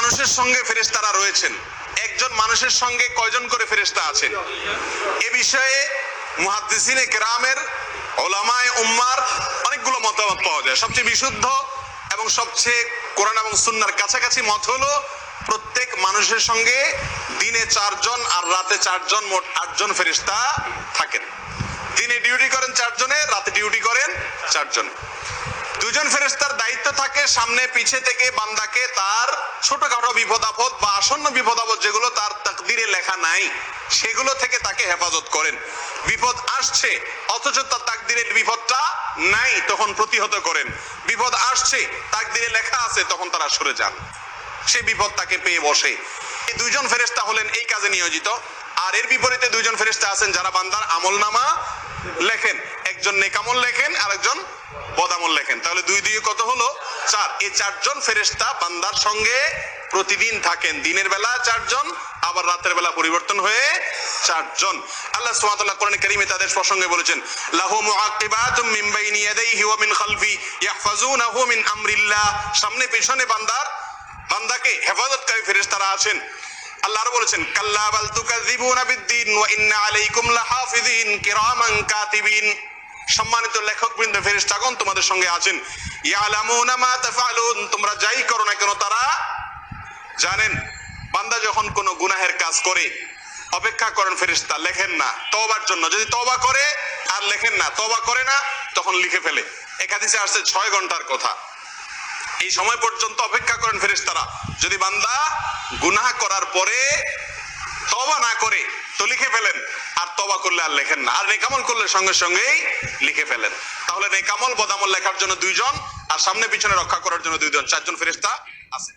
মানুষের সঙ্গে ফেরেশতারা রয়েছেন, একজন মানুষের সঙ্গে কয়জন করে ফেরেশতা আছেন, এ বিষয়ে মুহাদ্দিসিনে কেরামের উলামায়ে উম্মার অনেকগুলো মতামত পাওয়া যায়। সবচেয়ে বিশুদ্ধ এবং সবচেয়ে কোরআন এবং সুন্নাহর কাছাকাছি মত হলো প্রত্যেক মানুষের সঙ্গে দিনে 4 জন আর রাতে 4 জন, মোট 8 জন ফেরেশতা থাকেন। দিনে ডিউটি করেন 4 জনে, রাতে ডিউটি করেন 4 জন। 2 জন ফেরেশতার দায়িত্ব থাকে সামনে পিছে থেকে বান্দাকে তার ছোটখাটো বিপদ আপদ বা আসন্ন বিপদ আপদ যেগুলো তার তাকদিরে লেখা নাই সেগুলো থেকে তাকে হেফাজত করেন। বিপদ আসছে অথচ তার তাকদিরের বিপদটা নাই, তখন প্রতিহত করেন। বিপদ আসছে তাকদিরে লেখা আছে, তখন তারা সরে যান, সেই বিপদ তাকে পেয়ে বসে। এই 2 জন ফেরেশতা হলেন এই কাজে নিয়োজিত। আর এর বিপরীতে 2 জন ফেরেশতা আছেন যারা বান্দার আমলনামা লেখেন, একজন নেকামল লেখেন আর একজন বদামল লেখেন। তাহলে 2 2 কত হলো? 4। এই 4 জন ফেরেশতা বান্দার সঙ্গে প্রতিদিন থাকেন। দিনের বেলা 4 জন, আবার রাতের বেলা পরিবর্তন হয়ে 4 জন। আল্লাহ সুবহানাহু ওয়া তাআলা কোরআনে কারীমে তাদের প্রসঙ্গে বলেছেন, লাহু মুআক্কিবাতুম মিন বাইনি ইয়াদাইহি ওয়া মিন খালফি ইয়াহফাজুনাহু মিন আমরিল্লাহ। সামনে পিছনে বান্দাকে হেফাজতকারী ফেরেশতারা আছেন। আল্লাহ আরো বলেছেন, কাল্লা বাল তুকাযিবুনা বিদ্দিন ওয়া ইন্না আলাইকুম লাহাফিজিন কিরামান কাতিবিন। সম্মানিত লেখকবৃন্দ ফেরেশতাগণ তোমাদের সঙ্গে আছেন। ইয়ালামুনা মা তাফআলুন, তোমরা যাই করো না কেন তারা জানেন। বান্দা যখন কোনো গুনাহের কাজ করে অপেক্ষা করেন ফেরেশতা, লেখেন না তওবার জন্য। যদি তওবা করে আর লেখেন না, তওবা করে না, তখন লিখে ফেলে। এক হাদিসে আসছে 6 ঘন্টার কথা। এই সময় পর্যন্ত অপেক্ষা করেন ফেরেশতারা। যদি বান্দা গুনাহ করার পরে তওবা না করে তো লিখে ফেলেন, আর তওবা করলে আর লেখেন না, আর নেকামল করলে সঙ্গে সঙ্গেই লিখে ফেলেন। তাহলে নেকামল বদামল লেখার জন্য 2 জন, আর সামনে পিছনে রক্ষা করার জন্য 2 জন, 4 জন ফেরেশতা আছে।